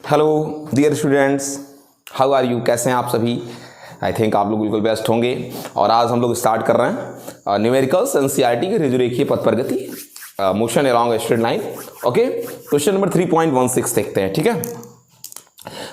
Hello dear students, how are you? कैसे हैं आप सभी? आई थिंक आप लोग बिल्कुल बेस्ट होंगे। और आज हम लोग स्टार्ट कर रहे हैं न्यूमेरिकल्स एनसीईआरटी के रेखीय पथ पर गति, motion along a straight line. Okay, question number 3.16 देखते हैं। ठीक है,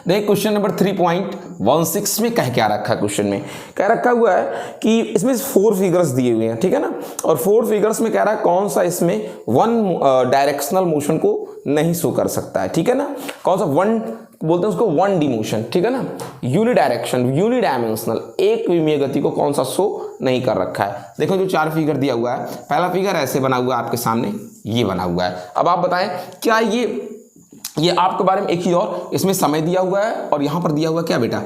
देख क्वेश्चन नंबर 3.16 में कह क्या रखा है? क्वेश्चन में कह रखा हुआ है कि इसमें 4 फिगर्स दिए हुए हैं, ठीक है ना। और 4 फिगर्स में कह रहा है कौन सा इसमें वन डायरेक्शनल मोशन को नहीं शो कर सकता है, ठीक है ना। कौन सा वन बोलते हैं उसको? 1D मोशन, ठीक है ना। यूनिडायरेक्शन, यूनिडायमेंशनल, एक विमीय गति को कौन सा शो नहीं कर रखा है। देखो जो 4 फिगर दिया हुआ है, पहला फिगर ऐसे बना हुआ है आपके सामने, ये बना हुआ है। अब आप बताएं क्या ये आपके बारे में एक ही, और इसमें समय दिया हुआ है और यहाँ पर दिया हुआ क्या बेटा?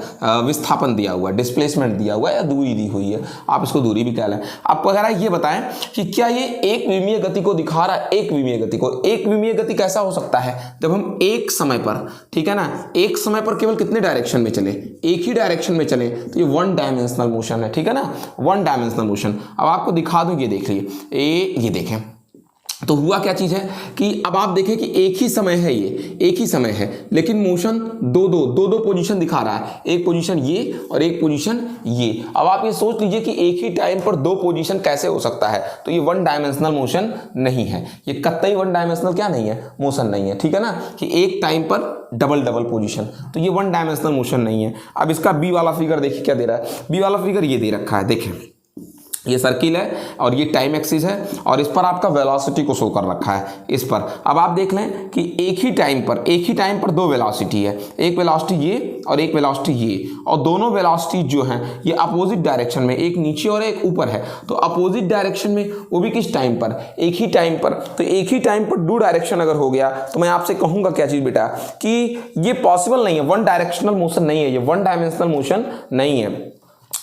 विस्थापन दिया हुआ है, डिस्प्लेसमेंट दिया हुआ है या दूरी दी हुई है, आप इसको दूरी भी कह लें। आपको अगर ये बताएं कि क्या ये एक विमीय गति को दिखा रहा है? एक विमीय गति को, एक विमीय गति कैसा हो सकता है? जब हम एक समय पर, ठीक है ना, एक समय पर केवल कितने डायरेक्शन में चले? एक ही डायरेक्शन में चले, तो ये 1 डायमेंशनल मोशन है, ठीक है ना, 1 डायमेंशनल मोशन। अब आपको दिखा दूं, ये देख लीजिए, ये देखें तो हुआ क्या चीज है कि अब आप देखें कि एक ही समय है, ये एक ही समय है, लेकिन मोशन दो पोजीशन दिखा रहा है, एक पोजीशन ये और एक पोजीशन ये। अब आप ये सोच लीजिए कि एक ही टाइम पर 2 पोजीशन कैसे हो सकता है? तो ये 1 डायमेंशनल मोशन नहीं है, ये कतई 1 डायमेंशनल क्या नहीं है? मोशन नहीं है, ठीक है ना, कि एक टाइम पर डबल पोजीशन, तो ये 1 डायमेंशनल मोशन नहीं है। अब इसका बी वाला फिगर देखिए क्या दे रहा है। बी वाला फिगर ये दे रखा है, देखें ये सर्किल है और ये टाइम एक्सिस है और इस पर आपका वेलोसिटी को शो कर रखा है इस पर। अब आप देख लें कि एक ही टाइम पर 2 वेलोसिटी है, एक वेलोसिटी ये और एक वेलोसिटी ये, और दोनों वेलोसिटी जो हैं ये अपोजिट डायरेक्शन में, एक नीचे और एक ऊपर है। तो अपोजिट डायरेक्शन में, वो भी किस टाइम पर? एक ही टाइम पर। तो एक ही टाइम पर 2 डायरेक्शन अगर हो गया तो मैं आपसे कहूंगा क्या चीज बेटा, कि ये पॉसिबल नहीं है, 1 डायरेक्शनल मोशन नहीं है, ये 1 डायमेंशनल मोशन नहीं है,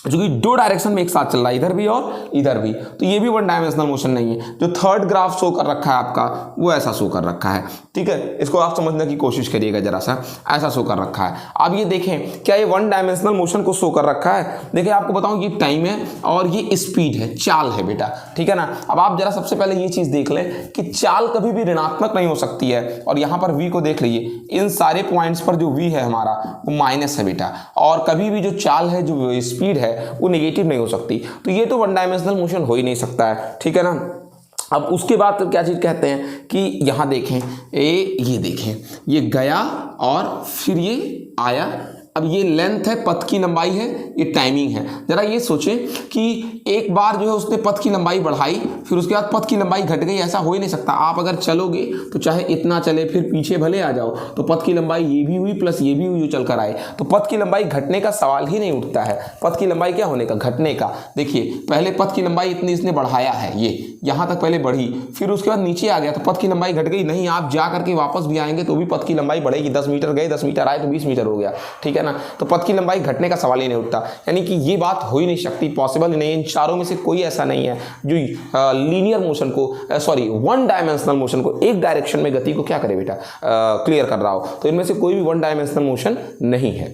जो कि 2 डायरेक्शन में एक साथ चल रहा है, इधर भी और इधर भी। तो ये भी 1 डायमेंशनल मोशन नहीं है। जो थर्ड ग्राफ शो कर रखा है आपका, वो ऐसा शो कर रखा है, ठीक है। इसको आप समझने की कोशिश करिएगा जरा सा, ऐसा शो कर रखा है। अब ये देखें क्या ये 1 डायमेंशनल मोशन को शो कर रखा है? देखिए आपको बताऊं, ये टाइम है और ये स्पीड है, चाल है बेटा, ठीक है ना। अब आप जरा सबसे पहले ये चीज देख लें कि चाल कभी भी ऋणात्मक नहीं हो सकती है। और यहाँ पर v को देख लीजिए, इन सारे पॉइंट्स पर जो v है हमारा, वो माइनस है बेटा। और कभी भी जो चाल है, जो स्पीड है, वो नेगेटिव नहीं हो सकती। तो ये तो 1 डायमेंशनल मोशन हो ही नहीं सकता है, ठीक है ना। अब उसके बाद तो क्या चीज कहते हैं कि यहां देखें, ये देखें, ये गया और फिर ये आया। अब ये लेंथ है, पथ की लंबाई है, ये टाइमिंग है। जरा ये सोचें कि एक बार जो है उसने पथ की लंबाई बढ़ाई, फिर उसके बाद पथ की लंबाई घट गई, ऐसा हो ही नहीं सकता। आप अगर चलोगे तो चाहे इतना चले, फिर पीछे भले आ जाओ, तो पथ की लंबाई ये भी हुई प्लस ये भी हुई जो चल कर आए, तो पथ की लंबाई घटने का सवाल ही नहीं उठता है। पथ की लंबाई क्या होने का? घटने का। देखिए पहले पथ की लंबाई इतनी इसने बढ़ाया है, ये यहाँ तक पहले बढ़ी, फिर उसके बाद नीचे आ गया तो पथ की लंबाई घट गई। नहीं, आप जा करके वापस भी आएंगे तो भी पथ की लंबाई बढ़ेगी। 10 मीटर गए, 10 मीटर आए तो 20 मीटर हो गया, ठीक है ना। तो पथ की लंबाई घटने का सवाल ही नहीं उठता, यानी कि ये बात हो ही नहीं सकती, पॉसिबल ही नहीं। इन चारों में से कोई ऐसा नहीं है जो लीनियर मोशन को, 1 डायमेंशनल मोशन को, एक डायरेक्शन में गति को क्या करे बेटा, क्लियर कर रहा हो। तो इनमें से कोई भी 1 डायमेंशनल मोशन नहीं है।